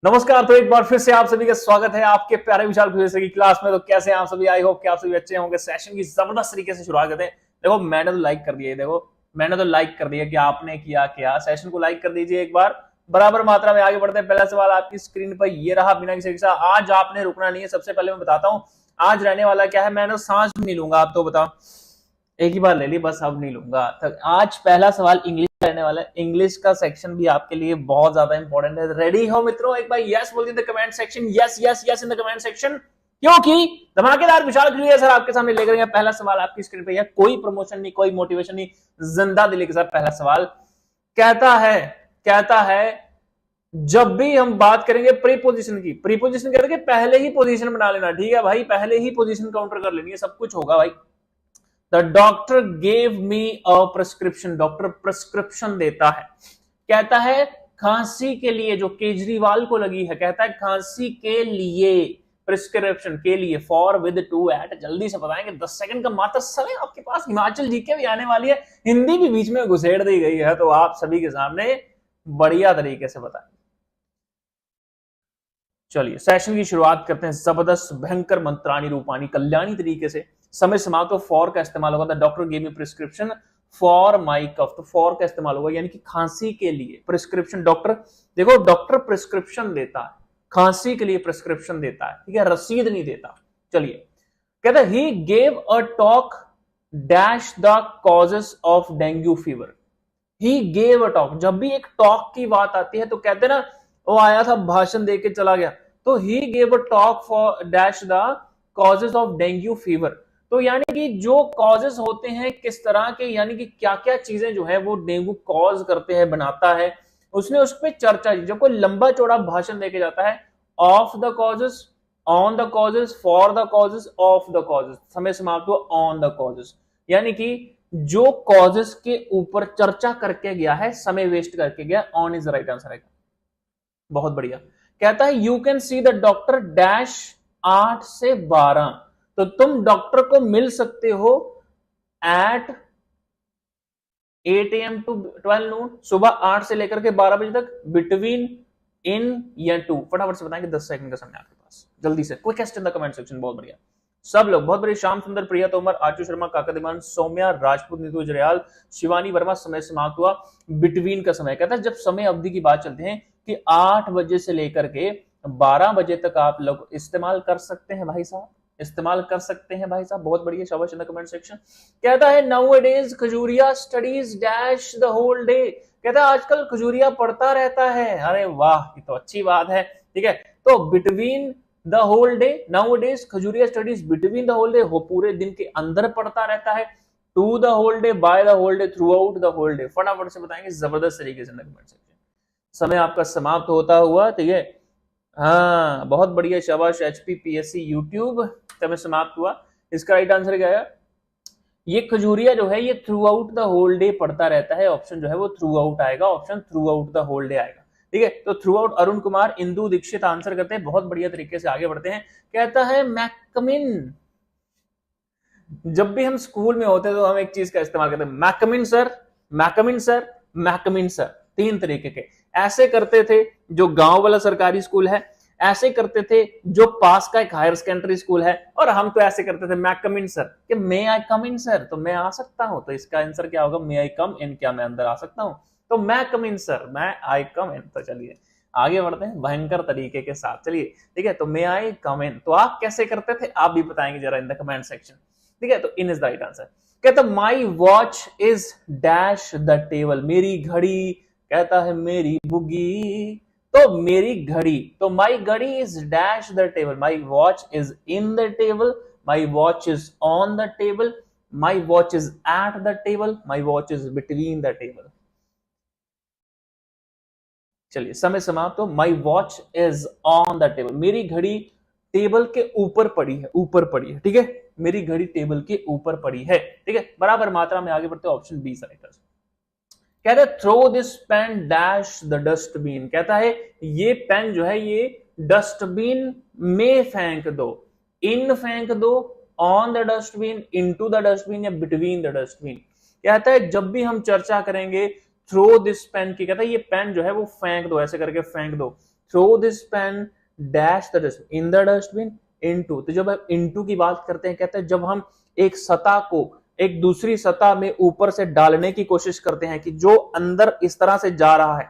नमस्कार। तो एक बार फिर से आप सभी का स्वागत है आपके प्यारे विशाल की क्लास में। तो कैसे हैं आप सभी? आई होप कि आप सभी अच्छे होंगे। सेशन की जबरदस्त तरीके से शुरुआत करते हैं। देखो मैंने तो लाइक कर दिया, देखो मैंने तो लाइक कर दिया कि आपने किया क्या? सेशन को लाइक कर दीजिए एक बार बराबर मात्रा में। आगे बढ़ते हैं। पहला सवाल आपकी स्क्रीन पर ये रहा, बिना किसी शिक्षा। आज आपने रुकना नहीं है। सबसे पहले मैं बताता हूं आज रहने वाला क्या है। मैंने सांस नहीं लूंगा, आप तो बताओ। एक ही बार ले ली बस, अब नहीं लूंगा। तो आज पहला सवाल इंग्लिश रहने वाला है। इंग्लिश का सेक्शन भी आपके लिए बहुत ज्यादा इंपॉर्टेंट है। रेडी हो मित्रों? एक बार यस बोल दीजिए comment section. Yes yes yes in the comment section, क्योंकि धमाकेदार विशाल सर आपके सामने लेकर गए। पहला सवाल आपकी स्क्रीन पे है। कोई प्रमोशन नहीं, कोई मोटिवेशन नहीं, जिंदा दिली के साथ पहला सवाल कहता है जब भी हम बात करेंगे प्रीपोजिशन की, प्रीपोजिशन कहते हैं कि पहले ही पोजीशन बना लेना। ठीक है भाई, पहले ही पोजीशन काउंटर कर लेनी है, सब कुछ होगा भाई। The doctor gave me a prescription. Doctor prescription देता है, कहता है खांसी के लिए, जो केजरीवाल को लगी है, कहता है खांसी के लिए, प्रिस्क्रिप्शन के लिए, फॉर विद टू एट। जल्दी से बताएंगे, 10 सेकंड का मात्र समय आपके पास। हिमाचल जीके भी आने वाली है, हिंदी भी बीच में घुसेड़ दी गई है, तो आप सभी के सामने बढ़िया तरीके से बताएं। चलिए सेशन की शुरुआत करते हैं जबरदस्त, भयंकर, मंत्राणी रूपाणी, कल्याणी तरीके से। समय समाप्त तो फॉर का इस्तेमाल होगा। The doctor gave me prescription for my cough, तो फॉर का इस्तेमाल होगा, यानी कि खांसी के लिए। प्रिस्क्रिप्शन, डॉक्टर, देखो डॉक्टर प्रिस्क्रिप्शन देता है, खांसी के लिए प्रिस्क्रिप्शन देता है, ठीक है, रसीद नहीं देता। चलिए, कहता है he gave a talk dash the causes of dengue fever. He gave a talk, जब भी एक टॉक की बात आती है तो कहते हैं ना, वो आया था भाषण दे के चला गया। तो he gave a talk for dash the causes of dengue fever. तो यानी कि जो कॉजेस होते हैं किस तरह के, यानी कि क्या क्या चीजें जो है वो डेंगू कॉज करते हैं, बनाता है, उसने उस पर चर्चा की। जब कोई लंबा चौड़ा भाषण देके जाता है, of the causes, on the causes, for the causes, of the causes, समय समाप्त हुआ ऑन द कॉजेस, यानी कि जो कॉजेस के ऊपर चर्चा करके गया है, समय वेस्ट करके गया, on is the right answer है। बहुत बढ़िया। कहता है you can see the doctor dash 8 से 12, तो तुम डॉक्टर को मिल सकते हो एट 8 AM टू 12 नून, सुबह 8 से लेकर के 12 बजे तक, बिटवीन, इन या टू। फटाफट से बताएंगे, 10 सेकंड का समय आपके पास, जल्दी से quickest in the comment section. बहुत बढ़िया सब लोग, बहुत बढ़िया। श्याम सुंदर, प्रिया तोमर, आचू शर्मा, काकदिमान, सौम्या राजपूत, नीतू जरयाल, शिवानी वर्मा। समय समाप्त हुआ बिटवीन का समय। कहता है जब समय अवधि की बात चलते हैं कि 8 बजे से लेकर के 12 बजे तक आप लोग इस्तेमाल कर सकते हैं भाई साहब, इस्तेमाल कर सकते हैं भाई साहब। बहुत बढ़िया, शाबाश इन द कमेंट सेक्शन। कहता है nowadays Khajuria studies dash the whole day. कहता है आजकल खजूरिया पढ़ता रहता है। अरे वाह, ये तो अच्छी बात है। ठीक है, तो between the whole day, nowadays Khajuria studies between the whole day, हो पूरे दिन के अंदर पढ़ता रहता है। To the whole day, by the whole day, throughout the whole day. फटाफट से बताएंगे जबरदस्त तरीके से कमेंट सेक्शन। समय आपका समाप्त होता हुआ, ठीक है, हाँ बहुत बढ़िया, शाबाश। HPPSC यूट्यूब समय समाप्त हुआ। इसका राइट आंसर क्या है? ये खजूरिया जो है ये throughout the whole day पढ़ता रहता है। ऑप्शन जो है वो थ्रू आउट आएगा, option throughout the whole day आएगा। ठीक है, तो throughout Arun Kumar, Indu Dikshit answer करते हैं। बहुत बढ़िया तरीके से आगे बढ़ते हैं। कहता है मैकमिन। जब भी हम स्कूल में होते हैं तो हम एक चीज का इस्तेमाल करते हैं, मैकमिन सर, मैकमिन सर, मैकमिन सर। 3 तरीके के ऐसे करते थे जो गांव वाला सरकारी स्कूल है, ऐसे करते थे जो पास का एक हायर सेकेंडरी स्कूल है, और हम तो ऐसे करते थे मैं कम इन सर, कि मे आई कम इन सर, तो मैं आ सकता हूं। तो इसका आंसर क्या होगा? मे आई कम इन, क्या मैं अंदर आ सकता हूं? तो मैं कम इन सर, मैं आई कम इन। तो चलिए आगे बढ़ते हैं भयंकर तरीके के साथ। चलिए ठीक है, तो मे आई कम इन, तो आप कैसे करते थे आप भी बताएंगे जरा इन द कमेंट सेक्शन। ठीक है, तो इन इज द राइट आंसर। कहता my watch is dash the table, मेरी घड़ी, कहता है मेरी बुगी, तो मेरी घड़ी, तो माई घड़ी is dash the table, my watch is in the table, my watch is on the table, my watch is at the table, my watch is between the table. चलिए समय समाप्त। तो my watch is on the table, मेरी घड़ी table के ऊपर पड़ी है, ऊपर पड़ी है, ठीक है, मेरी घड़ी टेबल के ऊपर पड़ी है, ठीक है, बराबर मात्रा में। आगे बढ़ते ऑप्शन बी राइट आंसर। कहता है throw this pen dash the dustbin, कहता है ये पेन जो है ये डस्टबिन में फेंक दो, इन फेंक दो, on the dustbin, into the dustbin या बिटवीन द डस्टबिन। कहता है जब भी हम चर्चा करेंगे थ्रो दिस पेन की, कहता है ये पेन जो है वो फेंक दो, ऐसे करके फेंक दो। Throw this pen dash the dustbin, in the dustbin, into. तो जब हम इनटू की बात करते हैं, कहते हैं जब हम एक सतह को एक दूसरी सतह में ऊपर से डालने की कोशिश करते हैं कि जो अंदर इस तरह से जा रहा है,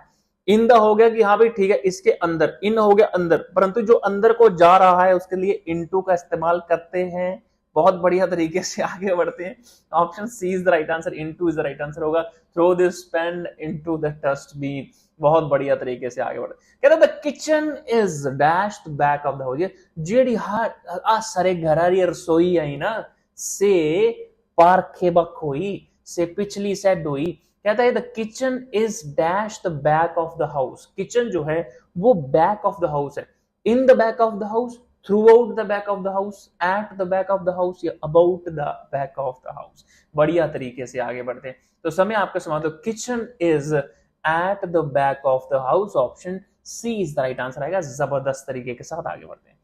इन द हो गया कि हाँ भाई ठीक है इसके अंदर, इन हो गया अंदर, परंतु जो अंदर को जा रहा है उसके लिए इनटू का इस्तेमाल करते हैं। बहुत बढ़िया तरीके से आगे बढ़ते हैं। Option C is the right answer, into is the right answer होगा। Throw this pen into the dustbin, बहुत बढ़िया तरीके से आगे बढ़े। कहता the kitchen is dash the back of the house, जेडी आ सारे घरारी रसोई आई ना से पारखे बखोई, से पिछली साइड हुई। कहता है the kitchen is dash the back of the house, kitchen जो है वो बैक ऑफ द हाउस है, in the back of the house, throughout the back of the house, at the back of the house या about the back of the house. बढ़िया तरीके से आगे बढ़ते हैं। तो समय आपका समाप्त। Kitchen is at the back of the house, option C is the right answer आएगा। जबरदस्त तरीके के साथ आगे बढ़ते हैं।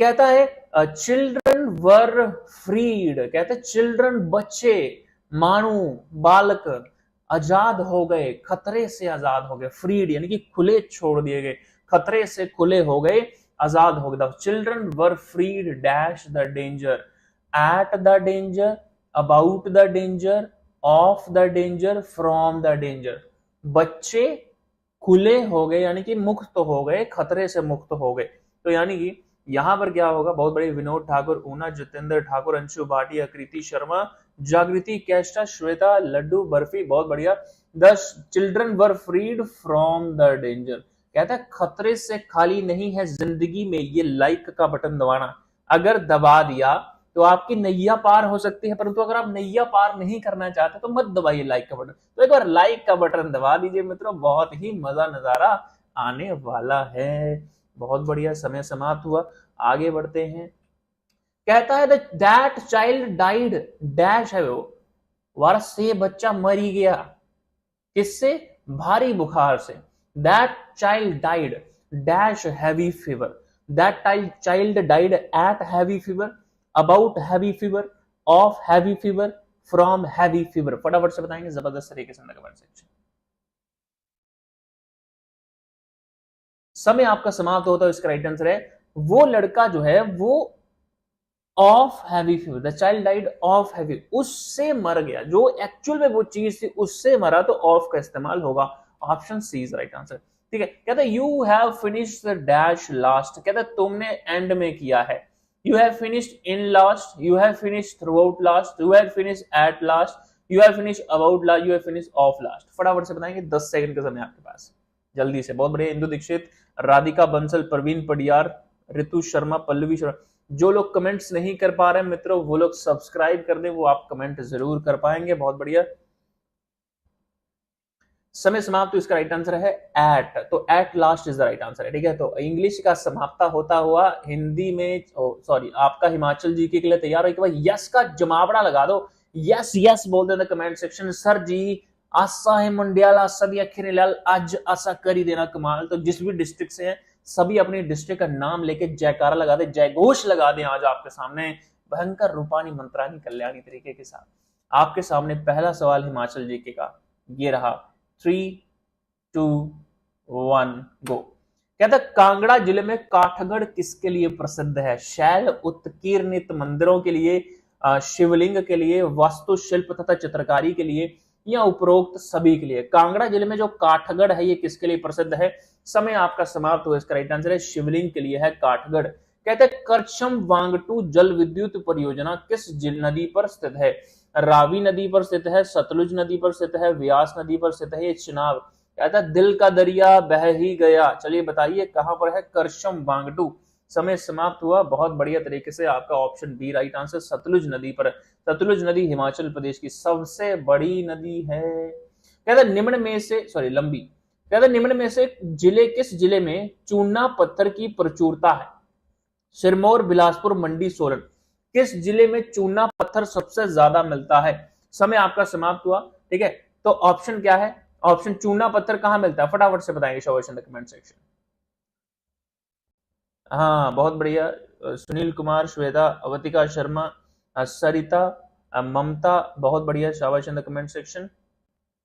कहता है चिल्ड्रन वर फ्रीड, कहता है चिल्ड्रन बच्चे, मानू बालक आजाद हो गए, खतरे से आजाद हो गए, फ्रीड यानी कि खुले छोड़ दिए गए, खतरे से खुले हो गए, आजाद हो गए। Children were freed dash the danger, at the danger, about the danger, of the danger, from the danger. बच्चे खुले हो गए यानी कि मुक्त हो गए, खतरे से मुक्त हो गए। तो यानी कि यहां पर क्या होगा, बहुत बड़े विनोद ठाकुर, ऊना जितेंद्र ठाकुर, अंशु भाटिया, कृति शर्मा, जागृति कैस्टा, श्वेता, लड्डू बर्फी, बहुत बढ़िया। The children were freed from the danger, कहता है खतरे से खाली नहीं है जिंदगी में ये लाइक का बटन दबाना। अगर दबा दिया तो आपकी नैया पार हो सकती है, परंतु अगर आप नैया पार नहीं करना चाहते तो मत दबाइए लाइक का बटन। तो एक बार लाइक का बटन दबा दीजिए मित्रों, बहुत ही मजा नजारा आने वाला है। बहुत बढ़िया, समय समाप्त हुआ। आगे बढ़ते हैं। कहता है दैट चाइल्ड डाइड डैश है वो, वर्ष से बच्चा मरी गया, किससे, भारी बुखार से। That child died dash heavy fever, that child died eight heavy fever, about heavy fever, of heavy fever, from heavy fever. फटाफट से बताएंगे जबरदस्त तरीके से कमेंट सेक्शन। समय आपका समाप्त होता है। इसका राइट आंसर है वो लड़का जो है वो of heavy fever, the child died of heavy, उससे मर गया, जो एक्चुअल में वो चीज थी उससे मरा, तो ऑफ का इस्तेमाल होगा। Option C is right answer, ठीक है। कहता है you have finished the dash last, कहता है तुमने एंड में किया है। You have finished in last, you have finished throughout last, you have finished at last, you have finished about last, you have finished of last. फटाफट से बताएंगे, 10 second का समय आपके पास, जल्दी से। बहुत बढ़िया। इंदु दीक्षित, राधिका बंसल, प्रवीण पडियार, ऋतु शर्मा, पल्लवी शर्मा। जो लोग कमेंट्स नहीं कर पा रहे हैं मित्रों, वो लोग सब्सक्राइब कर दें, वो आप कमेंट जरूर कर पाएंगे। बहुत बढ़िया। समय समाप्त, तो इसका राइट आंसर है एट, तो at last is the right answer है, ठीक है। तो इंग्लिश का समाप्ता होता हुआ हिंदी में, सॉरी, आपका हिमाचल जी के लिए तैयार हो कि भाई यस का जमावड़ा लगा दो, यस यस बोल देना कमेंट सेक्शन। सर जी आशा है मंडियाला सभी अखिर लाल, आज आशा कर ही देना कमाल। तो जिस भी डिस्ट्रिक्ट से हैं सभी अपनी डिस्ट्रिक्ट का नाम लेके जयकारा लगा दे, जय घोष लगा दें। आज आपके सामने भयंकर रूपानी मंत्रानी कल्याणी तरीके के साथ आपके सामने पहला सवाल हिमाचल जीके का ये रहा। 3, 2, 1 गो। कहता कांगड़ा जिले में काठगढ़ किसके लिए प्रसिद्ध है? शैल उत्कीर्णित मंदिरों के लिए, शिवलिंग के लिए, वास्तुशिल्प तथा चित्रकारी के लिए, या उपरोक्त सभी के लिए? कांगड़ा जिले में जो काठगढ़ है ये किसके लिए प्रसिद्ध है? समय आपका समाप्त हुआ। इसका राइट आंसर है शिवलिंग के लिए है काठगढ़। कहते हैं करछम वांगटू जल विद्युत परियोजना किस नदी पर स्थित है? रावी नदी पर स्थित है, सतलुज नदी पर स्थित है, व्यास नदी पर स्थित है, ये चिनाब। कहता है दिल का दरिया बह ही गया, चलिए बताइए कहां पर है? करछम वांगटू। समय समाप्त हुआ। बहुत बढ़िया तरीके से आपका option B right answer, Sutlej नदी पर। सतलुज नदी हिमाचल प्रदेश की सबसे बड़ी नदी है। कहता निम्न में से, सॉरी लंबी, कहता है निम्न में से किस जिले में चूना पत्थर की प्रचुरता है? सिरमौर, बिलासपुर, मंडी, सोलन। किस जिले में चूना पत्थर सबसे ज्यादा मिलता है? समय आपका समाप्त हुआ। ठीक है, तो ऑप्शन क्या है? ऑप्शन चूना पत्थर कहां मिलता है? फटाफट से बताएंगे शोभा इन द कमेंट सेक्शन। हाँ, बहुत बढ़िया। सुनील कुमार, श्वेता, अवतिका शर्मा, सरिता, ममता, बहुत बढ़िया, शाबाश इन द कमेंट सेक्शन।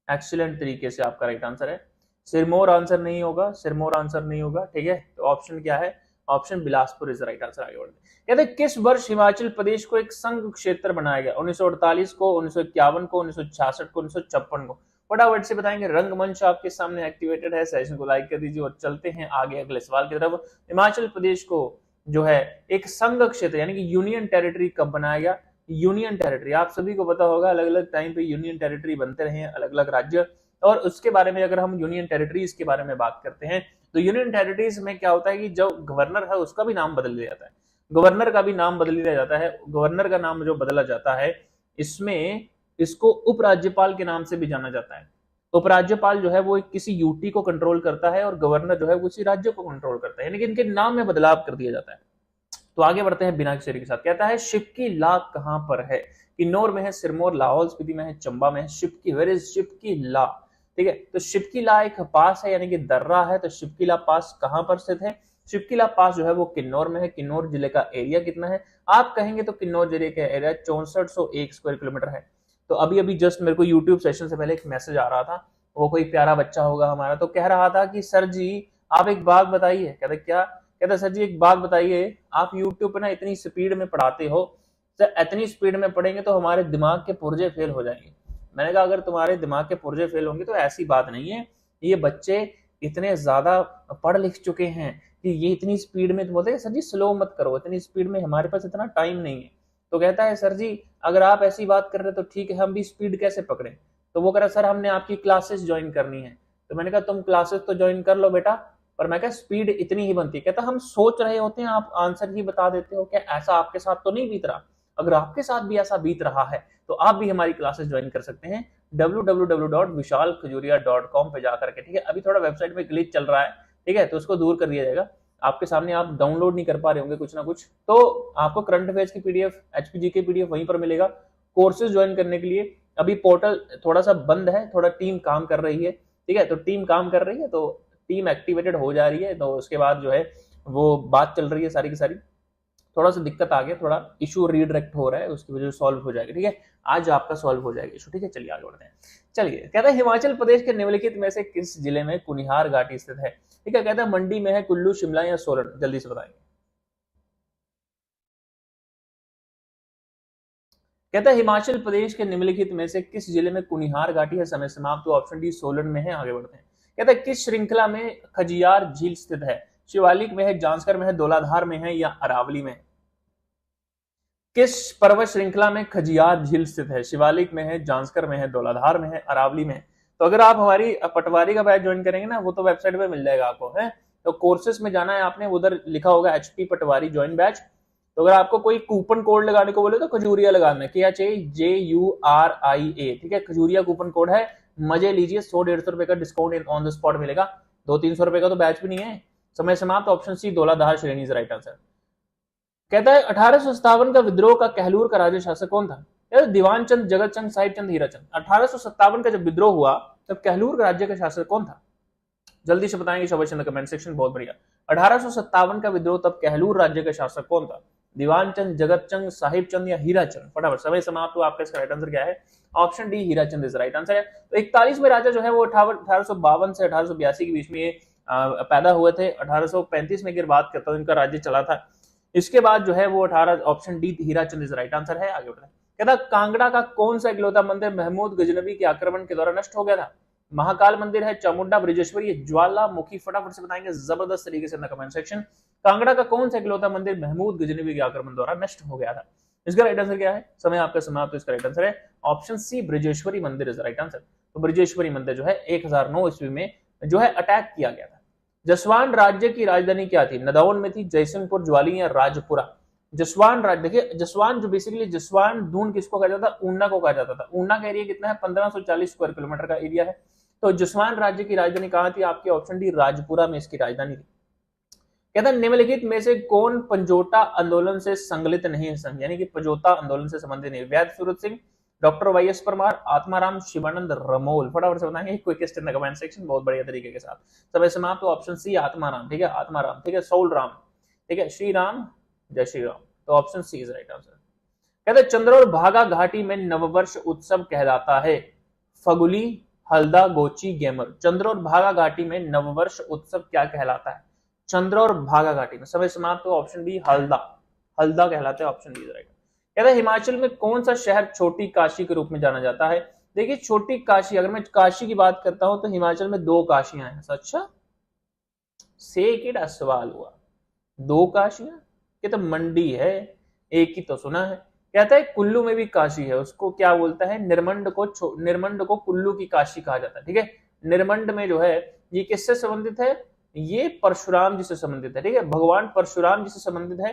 एक्सीलेंट तरीके से आपका राइट आंसर है। सिरमौर आंसर नहीं होगा, सिरमौर आंसर नहीं होगा। ठीक है, तो ऑप्शन क्या है? Option Bilaspur is right answer. आगे बढ़ते कहते हैं किस वर्ष हिमाचल प्रदेश को एक संघ क्षेत्र बनाया गया? 1948 को, 1951 को, 1966 को, 1956 को। फटाफट से बताएंगे। रंगमंच आपके सामने एक्टिवेटेड है, सेशन को लाइक कर दीजिए और चलते हैं आगे अगले सवाल की तरफ। हिमाचल प्रदेश को जो है एक संघ क्षेत्र यानी कि यूनियन टेरिटरी कब बनाया गया? यूनियन टेरिटरी आप सभी को पता होगा, अलग अलग टाइम पे यूनियन टेरिटरी बनते रहे हैं, अलग अलग राज्य। और उसके बारे में अगर हम यूनियन टेरिटरीज के बारे में बात करते हैं तो यूनियन टेरिटरीज में क्या होता है कि जो गवर्नर है उसका भी नाम बदल दिया जाता है, गवर्नर का भी नाम बदल दिया जाता है। गवर्नर का नाम जो बदला जाता है इसमें इसको उपराज्यपाल के नाम से भी जाना जाता है। उपराज्यपाल जो है वो किसी यूटी को कंट्रोल करता है और गवर्नर जो है वो किसी राज्य को कंट्रोल करता है, यानी कि इनके नाम में बदलाव कर दिया जाता है। तो आगे बढ़ते हैं बिना किसी के साथ। कहता है शिपकी ला कहां पर है? किन्नौर में है, सिरमौर, लाहौल स्पीति में है, चंबा में है। शिपकी, वेयर इज शिपकी ला? ठीक है, तो शिपकी ला एक पास है यानी कि दर्रा है। तो शिपकी ला पास कहां पर स्थित है? शिपकी ला पास जो है वो किन्नौर में है। किन्नौर जिले का एरिया कितना है आप कहेंगे तो किन्नौर जिले का एरिया 6401 स्क्वायर किलोमीटर है। तो अभी अभी जस्ट मेरे को यूट्यूब सेशन से पहले एक मैसेज आ रहा था, वो कोई प्यारा बच्चा होगा हमारा, तो कह रहा था कि सर जी आप एक बात बताइए। कहते क्या? कहता सर जी एक बात बताइए, आप यूट्यूब पे ना इतनी स्पीड में पढ़ाते हो, सर इतनी स्पीड में पढ़ेंगे तो हमारे दिमाग के पुर्जे फेल हो जाएंगे। मैंने कहा अगर तुम्हारे दिमाग के पुर्जे फेल होंगे तो ऐसी बात नहीं है, ये बच्चे इतने ज्यादा पढ़ लिख चुके हैं कि ये इतनी स्पीड में, तो बोलते हैं सर जी स्लो मत करो, इतनी स्पीड में हमारे पास इतना टाइम नहीं है। तो कहता है सर जी अगर आप ऐसी बात कर रहे तो ठीक है, हम भी स्पीड कैसे पकड़े? तो वो कह रहा सर हमने आपकी क्लासेस ज्वाइन करनी है। तो मैंने कहा तुम क्लासेस तो ज्वाइन कर लो बेटा, पर मैं क्या स्पीड इतनी ही बनती है। कहता हम सोच रहे होते हैं आप आंसर ही बता देते हो, क्या ऐसा आपके साथ तो नहीं बीत रहा? अगर आपके साथ भी ऐसा बीत रहा है तो आप भी हमारी क्लासेस ज्वाइन कर सकते हैं www.vishalkhajuria.com पे जाकर के। ठीक है, अभी थोड़ा वेबसाइट में ग्लिच चल रहा है, ठीक है, तो उसको दूर कर दिया जाएगा। आपके सामने आप डाउनलोड नहीं कर पा रहे होंगे कुछ ना कुछ, तो आपको करंट अफेयर्स की पीडीएफ, एचपीजी की पीडीएफ वहीं पर मिलेगा। कोर्सेज ज्वाइन करने के लिए अभी पोर्टल थोड़ा सा बंद है, थोड़ा टीम काम कर रही है। ठीक है, तो टीम काम कर रही है, तो टीम एक्टिवेटेड हो जा रही है, तो उसके बाद जो है वो बात चल रही है सारी की सारी। थोड़ा सा दिक्कत आ गया, थोड़ा इशू रीडायरेक्ट हो रहा है, उसकी वजह से सॉल्व हो जाएगा। ठीक है, आज आपका सॉल्व हो जाएगा इशू। ठीक है, चलिए आगे बढ़ते हैं। चलिए, कहता है हिमाचल प्रदेश के निम्नलिखित में से किस जिले में कुनिहार घाटी स्थित है? ठीक है, कहता है मंडी में है, कुल्लू, शिमला या सोलन। जल्दी से बताएंगे। कहता है हिमाचल प्रदेश के निम्नलिखित में से किस जिले में कुनिहार घाटी है? समय समाप्त। तो ऑप्शन डी सोलन में है। आगे बढ़ते हैं। कहता है किस श्रृंखला में खजियार झील स्थित है? शिवालिक में है, जांस्कर में है, धौलाधार में है या अरावली में? किस पर्वत श्रृंखला में खजियार झील स्थित है? शिवालिक में है, जांस्कर में है, धौलाधार में है, अरावली में है। तो अगर आप हमारी पटवारी का बैच ज्वाइन करेंगे ना, वो तो वेबसाइट पे मिल जाएगा आपको, है तो कोर्सेस में जाना है आपने, उधर लिखा होगा एचपी पटवारी ज्वाइन बैच। तो अगर आपको कोई कूपन कोड लगाने को बोले तो खजूरिया लगाना है, क्या चाहिए? JURIA। ठीक है, खजूरिया कूपन कोड है, मजे लीजिए, 100-150 रुपए का डिस्काउंट ऑन द स्पॉट मिलेगा। 200-300 रुपए का तो बैच भी नहीं है। समय समाप्त। ऑप्शन सी धौलाधार श्रेणी इज राइट आंसर। कहता है 1857 का विद्रोह का कहलूर का राज्य शासक कौन था? यार दीवान चंद, जगत चंद, साहिब चंद, हीरा चंद। 1857 का जब विद्रोह हुआ तब कहलूर राज्य का शासक कौन था? जल्दी से बताएंगे शाबाश इन द कमेंट सेक्शन। बहुत बढ़िया। 1857 का विद्रोह तब कहलूर राज्य का शासक कौन था? दीवान चंद, जगत चंद, साहिब चंद या हीरा चंद? फटाफट, समय समाप्त हुआ। आपका इसका राइट आंसर क्या है? Option D Hira Chand is right answer है। तो 41वें राजा जो है वो 1852 से 1882 के बीच में पैदा हुए थे। 1835 में अगर बात करता हूं इनका राज्य चला था। इसके बाद जो है वो 18, option D Hira Chand is right answer है। आगे बढ़ते हैं। कहता कांगड़ा का कौन सा इकलौता मंदिर महमूद गजनबी के आक्रमण के द्वारा नष्ट हो गया था? महाकाल मंदिर है, चामुंडा, ब्रजेश्वरी, ज्वालामुखी? फटाफट से बताएंगे जबरदस्त तरीके से कमेंट सेक्शन। कांगड़ा का कौन सा इकलौता मंदिर महमूद गजनबी के आक्रमण द्वारा नष्ट हो गया था? इसका राइट आंसर क्या है? समय आपका समाप्त। तो इसका राइट आंसर है ऑप्शन सी ब्रजेश्वरी मंदिर इज राइट आंसर। तो ब्रजेश्वरी मंदिर जो है 1009 ईस्वी में जो है अटैक किया गया था। जसवान राज्य की राजधानी क्या थी? नदौन में थी, जयसिंहपुर, ज्वाली या राजपुरा? जसवान राज्य, देखिए जसवान जो बेसिकली जसवान दून किसको कहा जाता था? ऊना को कहा जाता था। ऊना का एरिया कितना है? 1540 स्क्वायर किलोमीटर का एरिया है। तो जुस्वान राज्य की राजधानी कहां थी? आपकी ऑप्शन डी राजपुरा में इसकी राजधानी थी। कहता है निम्नलिखित में से कौन पंजोटा आंदोलन से संगलित नहीं है, यानी कि पंजोटा आंदोलन से संबंधित नहीं? वैद्य Surat Singh, doctor Y S Parmar, Atmaram Shivanand Ramol. फटाफट से बताएंगे quickest in the comment section, बहुत बढ़िया तरीके के साथ। समय समाप्त। तो ऑप्शन सी आत्माराम, ठीक है, आत्माराम, ठीक है, सोल राम, ठीक है, श्री राम, जय श्री राम। तो option C is right answer. कहते चंद्र और भागा घाटी में नववर्ष उत्सव कहलाता है फगुली, हल्दा, गोची, गेमर। चंद्र और भागा घाटी में नववर्ष उत्सव क्या कहलाता है? चंद्र और भागा घाटी में। समय समाप्त। तो ऑप्शन बी हल्दा, हल्दा कहलाता है, ऑप्शन डी इज राइट। कहता है हिमाचल में कौन सा शहर छोटी काशी के रूप में जाना जाता है? देखिए छोटी काशी, अगर मैं काशी की बात करता हूं तो हिमाचल में 2 काशियां हैं। अच्छा, से किड़ा सवाल हुआ, 2 काशियां? ये तो मंडी है, एक ही तो सुना है। कहता है कुल्लू में भी काशी है, उसको क्या बोलता है? निर्मंड को कुल्लू की काशी कहा जाता है, ठीक है। निर्मंड में जो है ये किससे संबंधित है? ये परशुराम जी से संबंधित है, ठीक है, भगवान परशुराम जी से संबंधित है।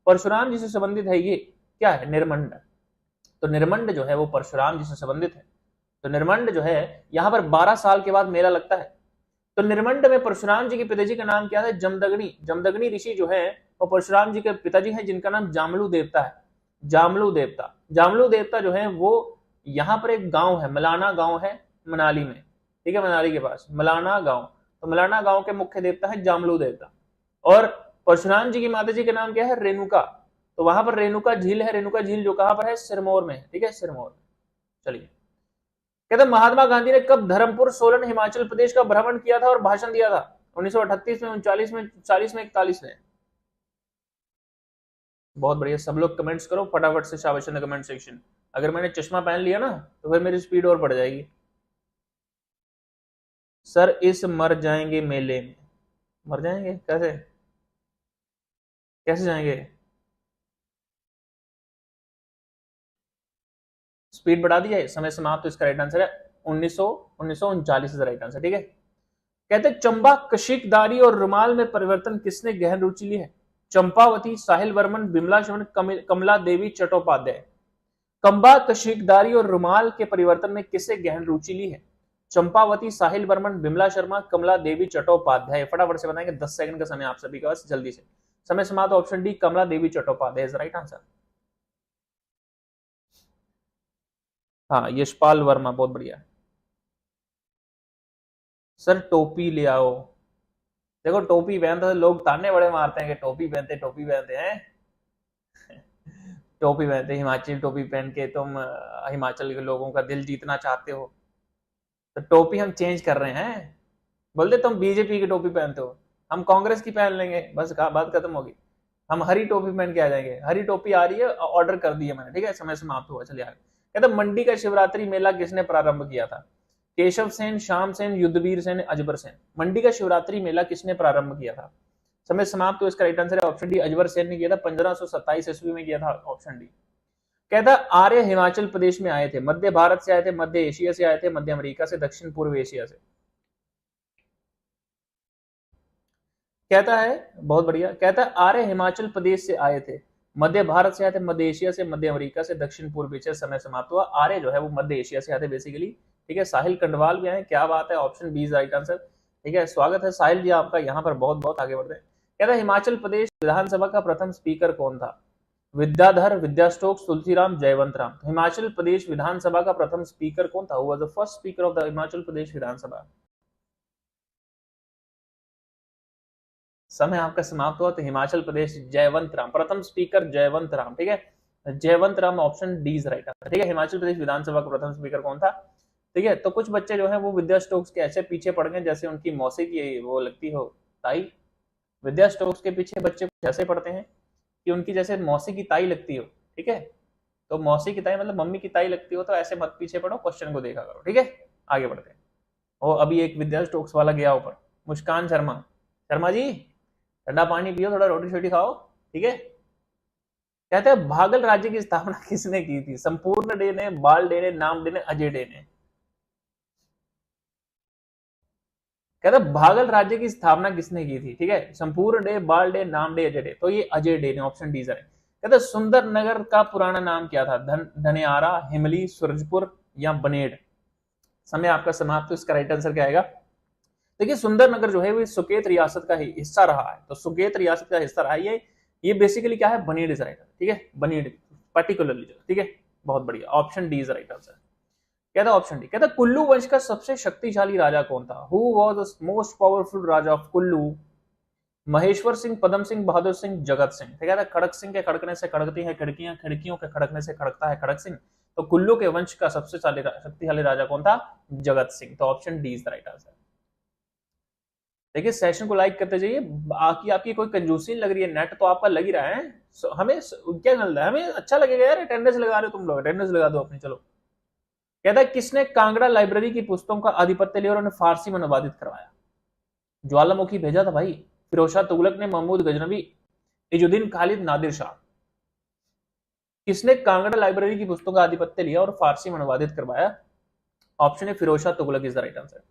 परशुराम जी से संबंधित है ये, क्या है? निर्मंड। तो निर्मंड जो है वो परशुराम जी से संबंधित है। तो निर्मंड जो है यहाँ पर 12 साल के बाद मेला लगता है। तो निर्मंड में परशुराम जी के पिताजी का नाम क्या है? जमदग्नि। जमदग्नि ऋषि जो है वो परशुराम जी के पिताजी हैं, जिनका नाम जामलू देवता है। जामलू देवता, जामलू देवता जो है वो यहाँ पर एक गांव है, मलाना गांव है मनाली में, ठीक है, मनाली के पास मलाना गांव। तो मलाना गांव के मुख्य देवता है जामलू देवता। और परशुराम जी की माता जी का नाम क्या है? रेणुका। तो वहां पर रेणुका झील है, रेणुका झील जो कहां पर है? सिरमौर में, ठीक है, सिरमौर। चलिए, कहते महात्मा गांधी ने कब धर्मपुर, सोलन, हिमाचल प्रदेश का भ्रमण किया था और भाषण दिया था? 1938 में, 39 में, 40 में, 41 में? बहुत बढ़िया, सब लोग कमेंट्स करो फटाफट से, शाबाश इन द कमेंट सेक्शन। अगर मैंने चश्मा पहन लिया ना तो फिर मेरी स्पीड और बढ़ जाएगी। सर इस मर जाएंगे मेले में, मर जाएंगे कैसे? कैसे जाएंगे? स्पीड बढ़ा दी जाए। समय समाप्त। तो इसका राइट आंसर है 1939 राइट आंसर, ठीक है। कहते चंबा, कशिकदारी और रुमाल में परिवर्तन किसने गहन रुचि ली है? चंपावती, साहिल वर्मन, बिमला शर्मा, कमला देवी चट्टोपाध्याय। कंबा, कशिकदारी और रुमाल के परिवर्तन में किसने गहन रुचि ली है? चंपावती, साहिल वर्मन, बिमला शर्मा, कमला देवी चट्टोपाध्याय। फटाफट से बताएंगे, 10 सेकंड का समय आप सभी के पास, जल्दी से। समय समाप्त। Option D Kamala Devi Chattopadhyay is right answer. हाँ, यशपाल वर्मा, बहुत बढ़िया। सर टोपी ले आओ। देखो टोपी पहनते लोग ताने बड़े मारते हैं कि टोपी पहनते हैं टोपी पहनते, हिमाचली टोपी पहन के तुम हिमाचल के लोगों का दिल जीतना चाहते हो। तो टोपी हम चेंज कर रहे हैं। बोलते तुम बीजेपी की टोपी पहनते हो, हम कांग्रेस की पहन लेंगे, बस बात खत्म होगी। हम हरी टोपी पहन के आ जाएंगे। हरी टोपी आ रही है, ऑर्डर कर दी है मैंने, ठीक है। समय समाप्त हुआ, चलिए आगे। कहते मंडी का शिवरात्रि मेला किसने प्रारंभ किया था? केशव सेन, श्याम सेन, युद्धवीर सेन, अजबर सेन। मंडी का शिवरात्रि मेला किसने प्रारंभ किया था? समय समाप्त। तो इसका राइट आंसर है ऑप्शन डी अजबर सेन ने किया था, 1527 ईस्वी में किया था, ऑप्शन डी। कहता आर्य हिमाचल प्रदेश में आए थे, मध्य भारत से आए थे, मध्य एशिया से आए थे, मध्य अमेरिका से, दक्षिण पूर्व एशिया से? कहता है, बहुत बढ़िया, कहता है आर्य हिमाचल प्रदेश से आए थे, मध्य भारत से आए थे, मध्य एशिया से, मध्य अमेरिका से, दक्षिण पूर्व एशिया। समय समाप्त हुआ। आर्य जो है वो मध्य एशिया से आते बेसिकली, ठीक है। साहिल कंडवाल भी आए, क्या बात है, option B is right answer, ठीक है। स्वागत है साहिल जी आपका, यहाँ पर बहुत बहुत आगे बढ़ते हैं। कहता है हिमाचल प्रदेश विधानसभा का प्रथम स्पीकर कौन था? विद्याधर, विद्या स्टोक्स, तुलसीराम, जयवंत राम। हिमाचल प्रदेश विधानसभा का प्रथम स्पीकर कौन था? हुआ the first speaker of the Himachal Pradesh Vidhansabha. समय आपका समाप्त हुआ। तो हिमाचल प्रदेश जयवंत राम, प्रथम स्पीकर जयवंत राम, ठीक है, Jaywant Ram, option D is right answer, ठीक है। हिमाचल प्रदेश विधानसभा का प्रथम स्पीकर कौन था? ठीक है। तो कुछ बच्चे जो है वो विद्या स्टोक्स के ऐसे पीछे पड़ गए जैसे उनकी मौसी की वो लगती हो ताई। विद्या स्टोक्स के पीछे बच्चे ऐसे पढ़ते हैं कि उनकी जैसे मौसी की ताई लगती हो, ठीक है। तो मौसी की ताई मतलब मम्मी की ताई लगती हो, तो ऐसे मत पीछे पढ़ो, क्वेश्चन को देखा करो, ठीक है। आगे बढ़ते हैं। और अभी एक विद्या स्टोक्स वाला गया ऊपर, मुस्कान शर्मा, शर्मा जी ठंडा पानी पियो, थोड़ा रोटी शोटी खाओ, ठीक है। कहते हैं भागल राज्य की स्थापना किसने की थी? संपूर्ण डे ने, बाल डे ने, नाम डे ने, अजय डे ने? कहते हैं भागल राज्य की स्थापना किसने की थी? ठीक है, संपूर्ण डे, बाल डे, नाम डे, अजय डे। तो ये अजय डे ने, ऑप्शन डी है। कहते सुंदर नगर का पुराना नाम क्या था? धनियारा, हिमली, सूरजपुर या बनेड़? समय आपका समाप्त। तो इसका राइट आंसर क्या आएगा? देखिए सुंदरनगर जो है वो सुकेत रियासत का हिस्सा रहा है, तो सुकेत रियासत का हिस्सा रहा है ये बेसिकली क्या है? बनीड इज राइट, ठीक है, बनीड पर्टिकुलरली, ठीक है, बहुत बढ़िया, option D is right answer. कहता ऑप्शन डी, कहता कुल्लू वंश का सबसे शक्तिशाली राजा कौन था? Who was the most powerful raja of Kullu? Maheshwar Singh, Padam Singh, Bahadur Singh, Jagat Singh. तो कहता खड़क सिंह के खड़कने से खड़कती है खिड़कियां, खिड़कियों के खड़कने से खड़कता है खड़क सिंह। तो कुल्लू के वंश का सबसे शक्तिशाली राजा कौन था? जगत सिंह। तो option D is the right answer. देखिए सेशन को लाइक करते जाइए। बाकी आपकी कोई कंजूसी लग रही है, नेट तो आपका लग ही रहा है, हमें क्या मिल रहा है? हमें अच्छा लगेगा यार, अटेंडेंस लगा रहे हो तुम लोग, अटेंडेंस लगा दो अपनी। चलो, कहता है किसने कांगड़ा लाइब्रेरी की पुस्तकों का आधिपत्य लिया और उन्हें फारसी में अनुवादित करवाया? ज्वालामुखी भेजा था भाई, फिरोज शाह तुगलक ने, महमूद गजनवी, इजुद्दीन खालिद, नादिर शाह। किसने कांगड़ा लाइब्रेरी की पुस्तकों का आधिपत्य लिया और फारसी में अनुवादित करवाया? ऑप्शन है Firoz Shah Tughlaq is the right answer.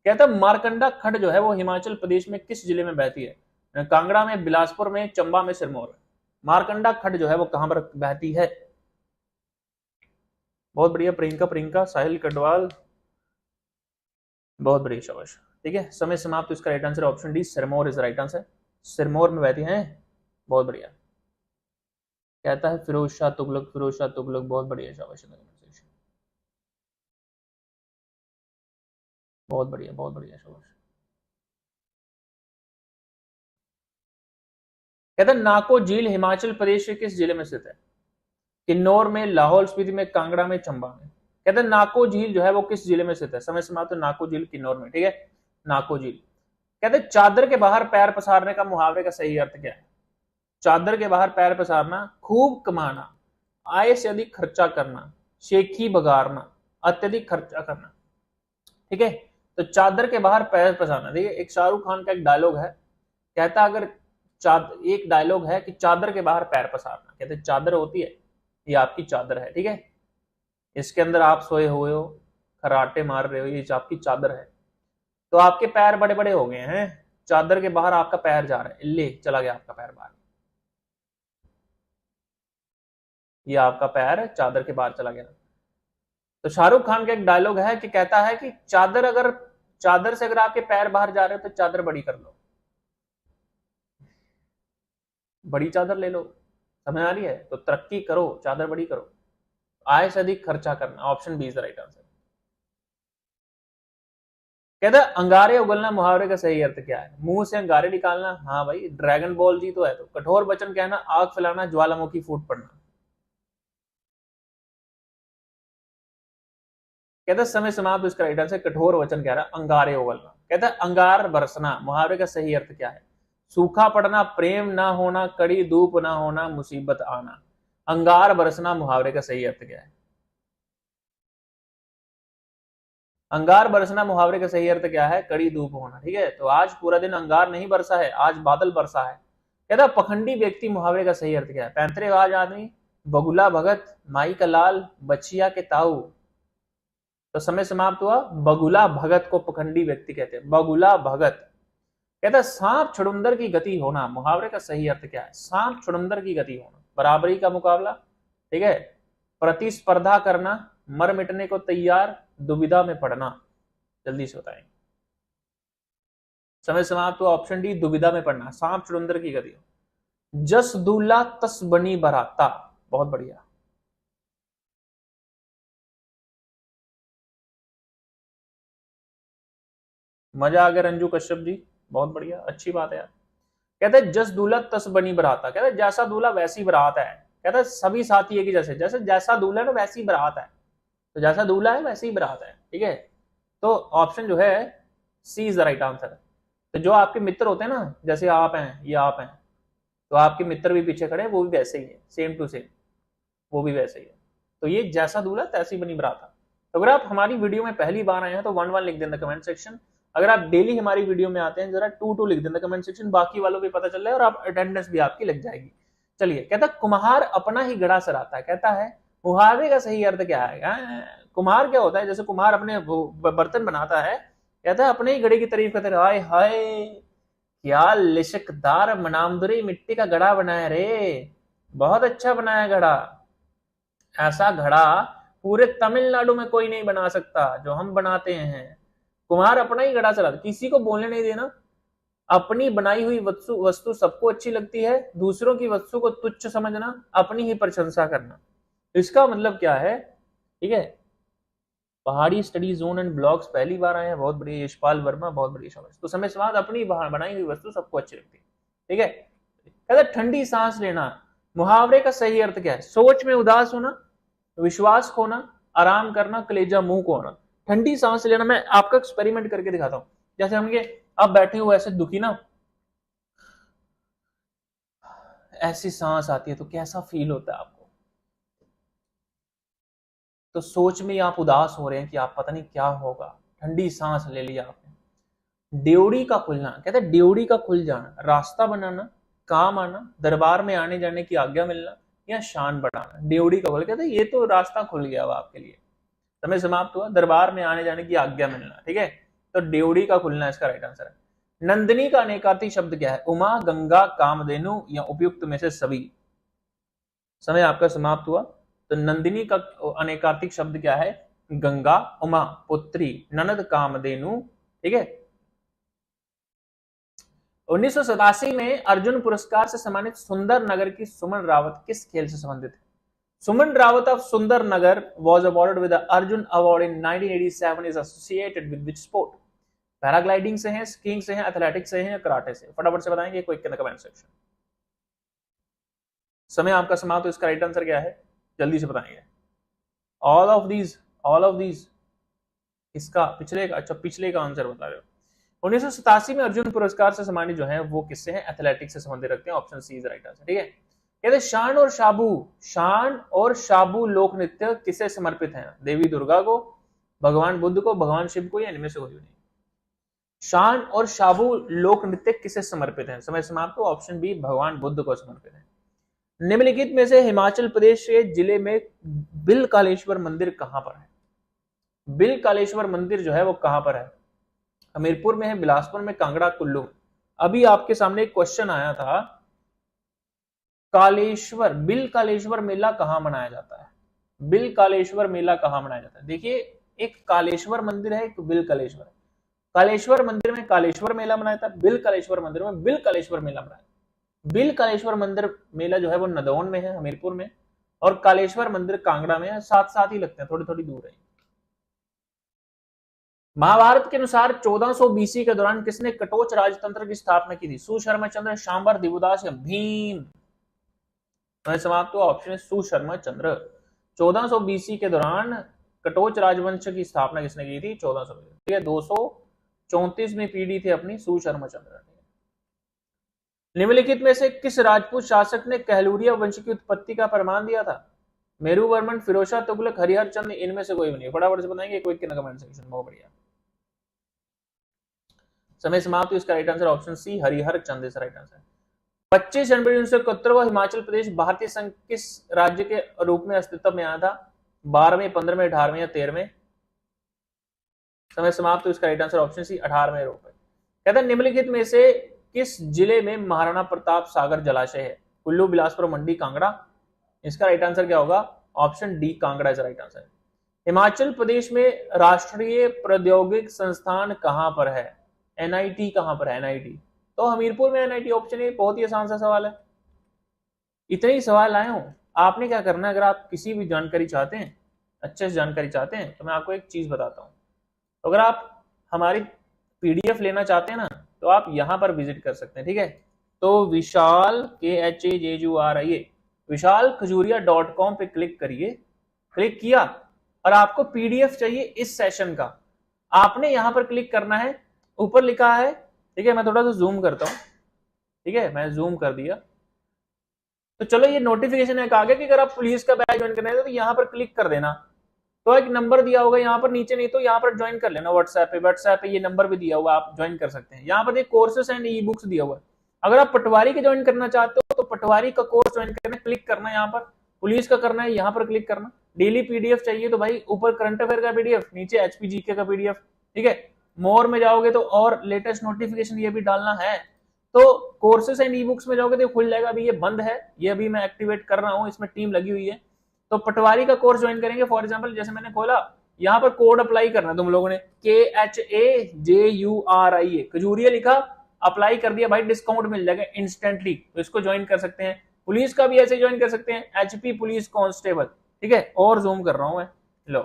कहता है मारकंडा खंड जो है वो हिमाचल प्रदेश में किस जिले में बहती है? कांगड़ा में, बिलासपुर में, चंबा में, सिरमौर में। मारकंडा खंड जो है वो कहां पर बहती है? बहुत बढ़िया प्रियंका, प्रियंका, साहिल कटवाल, बहुत बढ़िया, शाबाश, ठीक है, समय समाप्त। तो इसका right answer option D, Sirmaur is right answer. Sirmaur में बहती है, बहुत बढ़िया। कहता है फिरोज शाह तुगलक, फिरोज शाह तुगलक, बहुत बढ़िया, शाबाश, बहुत बढ़िया, बहुत बढ़िया, शाबाश। कहता है नाको झील हिमाचल प्रदेश के किस जिले में स्थित है? किन्नौर में, लाहौल स्पीति में, कांगड़ा में, चंबा में। कहते हैं नाको झील जो है वो किस जिले में स्थित है? समय समाप्त। तो नाको झील किन्नौर में, ठीक है, नाको झील। कहते हैं चादर के बाहर पैर पसारने का मुहावरे का सही अर्थ क्या है? चादर के बाहर पैर पसारना, खूब कमाना, आय से अधिक खर्चा करना, शेखी बगारना, अत्यधिक खर्चा करना, ठीक है। तो चादर के बाहर पैर पसारना, देखिए एक शाहरुख खान का एक डायलॉग है, कहता अगर एक डायलॉग है कि चादर के बाहर पैर पसारना, कहते चादर होती है, ये आपकी चादर है, ठीक है, इसके अंदर आप सोए हुए हो, खराटे मार रहे हो, ये आपकी चादर है। तो आपके पैर बड़े बड़े हो गए हैं, चादर के बाहर आपका पैर जा रहा है, ले चला गया आपका पैर बाहर, ये आपका पैर चादर के बाहर चला गया। तो शाहरुख खान का एक डायलॉग है कि कहता है कि चादर से अगर आपके पैर बाहर जा रहे हो तो चादर बड़ी कर लो, बड़ी चादर ले लो, समझ आ रही है? तो तरक्की करो, चादर बड़ी करो, आय से अधिक खर्चा करना, option B is the right answer. कहता है अंगारे उगलना मुहावरे का सही अर्थ क्या है? मुंह से अंगारे निकालना, हाँ भाई, ड्रैगन बॉल जी तो है। तो कठोर वचन कहना, आग फैलाना, ज्वालामुखी फूट पड़ना। कहता है समय समाप्त। इसका राइट आंसर कठोर वचन कह रहा है, अंगारे उगलना। कहता है अंगार बरसना मुहावरे का सही अर्थ क्या है? सूखा पड़ना, प्रेम ना होना, कड़ी धूप ना होना, मुसीबत आना। अंगार बरसना मुहावरे का सही अर्थ क्या है? अंगार बरसना मुहावरे का सही अर्थ क्या है? कड़ी धूप होना, ठीक है। तो आज पूरा दिन अंगार नहीं बरसा है, आज बादल बरसा है। कहता पखंडी व्यक्ति मुहावरे का सही अर्थ क्या है? पैंतरेबाज आदमी, बगुला भगत, माई का लाल, बछिया के ताऊ। तो समय समाप्त हुआ। बगुला भगत को पखंडी व्यक्ति कहते हैं, बगुला भगत। कहता सांप छुड़ुंदर की गति होना मुहावरे का सही अर्थ क्या है? सांप छुड़ुंदर की गति होना, बराबरी का मुकाबला, ठीक है, प्रतिस्पर्धा करना, मर मिटने को तैयार, दुविधा में पड़ना। जल्दी से बताएं। समय समाप्त हुआ। ऑप्शन डी, दुविधा में पड़ना, सांप छुड़ुंदर की गति। जस दूल्हा तस बनी बराता, बहुत बढ़िया। मजा आ गया रंजू कश्यप जी, बहुत बढ़िया, अच्छी बात है यार। कहते हैं जस दूल्हा तस बनी बराता, कहते जैसा दूल्हा वैसी बरात है। कहता है सभी साथी एक ही जैसे, जैसे जैसा दूल्हा है ना वैसी बरात है, तो जैसा दूल्हा है वैसी ही बरात है, ठीक है। तो ऑप्शन जो है सी इज द राइट आंसर। तो जो आपके मित्र होते हैं ना, जैसे आप हैं, ये आप हैं, तो आपके मित्र भी पीछे खड़े हैं, वो भी वैसे ही है, सेम टू सेम, वो भी वैसे ही है। तो ये जैसा दूल्हा तैसी बनी बरात है। तो अगर आप हमारी वीडियो में पहली बार आए हैं तो 1 1 लिख देना कमेंट सेक्शन। अगर आप डेली हमारी वीडियो में आते हैं जरा 2 2 लिख देना कमेंट सेक्शन, बाकी वालों को भी पता चल रहा है और आप अटेंडेंस भी आपकी लग जाएगी। चलिए, कहता कुम्हार अपना ही घड़ा सराता है, कहता है मुहावरे का सही अर्थ क्या है? कुम्हार क्या होता है? जैसे कुम्हार अपने बर्तन बनाता है, कहता है अपने ही घड़े की तारीफ करते रहे, हाय हाय क्या लिशकदार मनामदुरी मिट्टी का घड़ा बनाया रे, बहुत अच्छा बनाया घड़ा, ऐसा घड़ा पूरे तमिलनाडु में कोई नहीं बना सकता जो हम बनाते हैं। कुम्हार अपना ही घड़ा चलाता, किसी को बोलने नहीं देना। अपनी बनाई हुई वस्तु सबको अच्छी लगती है, दूसरों की वस्तु को तुच्छ समझना, अपनी ही प्रशंसा करना। इसका मतलब क्या है? ठीक है, पहाड़ी स्टडी जोन एंड ब्लॉग्स पहली बार आए हैं, बहुत बढ़िया यशपाल वर्मा, बहुत बढ़िया शाबाश। तो समय स्वाद अपनी बनाई हुई वस्तु सबको अच्छी लगती है। ठीक है, कहते ठंडी सांस लेना, मुहावरे का सही अर्थ क्या है? सोच में उदास होना, विश्वास खोना, आराम करना, कलेजा मुंह को होना। ठंडी सांस लेना, मैं आपका एक्सपेरिमेंट करके दिखाता हूं। जैसे हम ये अब बैठे हुए ऐसे दुखी ना, ऐसी सांस आती है तो कैसा फील होता है आपको? तो सोच में आप उदास हो रहे हैं कि आप पता नहीं क्या होगा, ठंडी सांस ले लिया आपने। ड्योढ़ी का खुलना, कहते हैं ड्योढ़ी का खुल जाना, रास्ता बनाना, काम आना, दरबार में आने जाने की आज्ञा मिलना या शान बढ़ाना। ड्योढ़ी का खुल, कहते हैं ये तो रास्ता खुल गया अब आपके लिए, समय समाप्त हुआ, दरबार में आने जाने की आज्ञा मिलना। ठीक है, तो ड्योढ़ी का खुलना इसका राइट आंसर है। नंदिनी का अनेकार्थी शब्द क्या है? उमा, गंगा, कामधेनु या उपयुक्त में से सभी। समय आपका समाप्त हुआ। तो नंदिनी का अनेकार्थिक शब्द क्या है? गंगा, उमा, पुत्री, ननद, कामधेनु। ठीक है, 1987 में अर्जुन पुरस्कार से सम्मानित सुंदर नगर की सुमन रावत किस खेल से संबंधित है? सुमन रावत of सुंदर नगर was awarded with the Arjun Award in 1987 is associated with which sport? Paragliding से है, स्कीइंग से है, एथलेटिक्स से है या कराटे से? फटाफट से बताएंगे quick in the comment section. समय आपका समाप्त, तो इसका राइट आंसर क्या है? जल्दी से बताएंगे। ऑल ऑफ दीज इसका पिछले का, अच्छा पिछले का आंसर बता रहे हो। 1987 में अर्जुन पुरस्कार से सम्मानित जो है वो किससे है? एथलेटिक्स से संबंधित रखते हैं, option C is right answer. ठीक है, कहते शान और शाबू लोक नृत्य किसे समर्पित हैं? देवी दुर्गा को, भगवान बुद्ध को, भगवान शिव को, या इनमें से कोई नहीं? शान और शाबू लोक नृत्य किसे समर्पित हैं? समय समाप्त हो। ऑप्शन बी भगवान बुद्ध को समर्पित है। निम्नलिखित में से हिमाचल प्रदेश के जिले में बिलकालेश्वर मंदिर कहां पर है? बिलकालेश्वर मंदिर जो है वो कहां पर है? हमीरपुर में है, बिलासपुर में, कांगड़ा, कुल्लू। अभी आपके सामने एक क्वेश्चन आया था, बिलकालेश्वर मेला कहां मनाया जाता है? बिलकालेश्वर मेला कहां मनाया जाता है? देखिए, एक कालेश्वर मंदिर है, एक बिलकालेश्वर। कालेश्वर मंदिर में कालेश्वर मेला मनाया था, बिलकालेश्वर मंदिर में बिलकालेश्वर मेला मनाया। बिलकालेश्वर मंदिर मेला जो है वो नदौन में है, हमीरपुर में, और कालेश्वर मंदिर कांगड़ा में है। साथ साथ ही लगते हैं, थोड़ी थोड़ी दूर है। महाभारत के अनुसार 1400 बीसी के दौरान किसने कटोच राजतंत्र की स्थापना की थी? सुशर्मचंद्र, शांबर, दिवदास या भीम? समाप्त हुआ। ऑप्शन सुशर्मा चंद्र। 1400 बीसी के दौरान कटोच राजवंश की स्थापना किसने की थी? 1400। ठीक है, 234 में पीढ़ी थी अपनी सुशर्मा चंद्र। निम्नलिखित में से किस राजपूत शासक ने कहलूरिया वंश की उत्पत्ति का प्रमाण दिया था? मेरुवर्मन, फिरोजशाह तुगलक, हरिहर चंद, इनमें से कोई नहीं? फटाफट से बताएंगे क्विक इन कमेंट सेक्शन। बहुत बढ़िया, समय समाप्त। इसका right answer option C Harihar Chand is right answer. 25 जनवरी 1971 को हिमाचल प्रदेश भारतीय संघ किस राज्य के रूप में अस्तित्व में आया था? 12वें, 15वें, 18वें या 13वें? समय समाप्त। इसका राइट आंसर ऑप्शन सी 18वें रूप में। कहते हैं निम्नलिखित में से किस जिले में महाराणा प्रताप सागर जलाशय है? कुल्लू, बिलासपुर, मंडी, कांगड़ा? इसका राइट आंसर क्या होगा? Option D Kangra is right answer. Himachal Pradesh में राष्ट्रीय प्रौद्योगिक संस्थान कहां पर है? एनआईटी कहां पर है? एनआईटी तो हमीरपुर में एनआईटी। ऑप्शन ए, बहुत ही आसान सा सवाल है। इतने ही सवाल आए हूं, आपने क्या करना है, अगर आप किसी भी जानकारी चाहते हैं, अच्छे से जानकारी चाहते हैं, तो मैं आपको एक चीज बताता हूं। तो अगर आप हमारी पीडीएफ लेना चाहते हैं ना, तो आप यहां पर विजिट कर सकते हैं। ठीक है, तो विशाल KHAJURIA विशालखजूरिया.com पे क्लिक करिए। क्लिक किया और आपको पीडीएफ चाहिए इस सेशन का, आपने यहां पर क्लिक करना है। ऊपर लिखा है, ठीक है, मैं थोड़ा सा जूम करता हूं। ठीक है, मैं जूम कर दिया। तो चलो, ये नोटिफिकेशन एक आ गया कि अगर आप पुलिस का बैच ज्वाइन करना है तो यहां पर क्लिक कर देना। तो एक नंबर दिया होगा यहाँ पर नीचे, नहीं तो यहाँ पर ज्वाइन कर लेना व्हाट्सएप पे ये नंबर भी दिया हुआ, आप ज्वाइन कर सकते हैं। यहाँ पर एक कोर्सेस एंड ई बुक्स दिया हुआ है। अगर आप पटवारी के ज्वाइन करना चाहते हो तो पटवारी का कोर्स ज्वाइन करना, क्लिक करना है यहाँ पर। पुलिस का करना है, यहाँ पर क्लिक करना। डेली पीडीएफ चाहिए तो भाई ऊपर करंट अफेयर का पीडीएफ, नीचे HPGK का पीडीएफ। ठीक है, मोर में जाओगे तो और लेटेस्ट नोटिफिकेशन ये भी डालना है। तो कोर्सेस एंड ई बुक्स में जाओगे तो खुल जाएगा। अभी ये बंद है, ये अभी मैं एक्टिवेट कर रहा हूँ, इसमें टीम लगी हुई है। तो पटवारी का कोर्स ज्वाइन करेंगे, फॉर एग्जाम्पल जैसे मैंने खोला, यहाँ पर कोड अप्लाई करना तुम लोगों ने, KHAJURIA, खजूरिया लिखा, अप्लाई कर दिया भाई, डिस्काउंट मिल जाएगा इंस्टेंटली, तो इसको ज्वाइन कर सकते हैं। पुलिस का भी ऐसे ज्वाइन कर सकते हैं, HP पुलिस कांस्टेबल, ठीक है, और जूम कर रहा हूं मैं, लो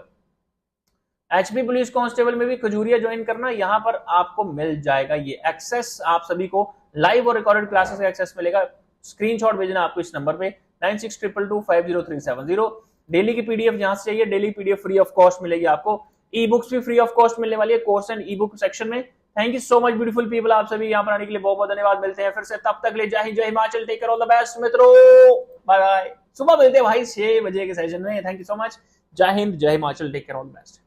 HP पुलिस कांस्टेबल में भी खजूरिया ज्वाइन करना, यहां पर आपको मिल जाएगा ये एक्सेस, आप सभी को लाइव और रिकॉर्डेड क्लासेस का एक्सेस मिलेगा। स्क्रीनशॉट भेजना आपको इस नंबर पे 9622250370। डेली की पीडीएफ जहां से चाहिए, daily PDF free of cost मिलेगी आपको, ई बुक्स भी फ्री ऑफ कॉस्ट मिलने वाली है course and e book section में। Thank you so much beautiful people, आप सभी यहाँ पर आने के लिए बहुत बहुत धन्यवाद। मिलते हैं फिर से, तब तक ले जय हिंद जय Himachal, take care, all the best मित्रों, बाय बाय। सुबह मिलते हैं भाई 6 बजे के सेशन में। थैंक यू सो मच, जय हिंद जय Himachal, take care, all the best.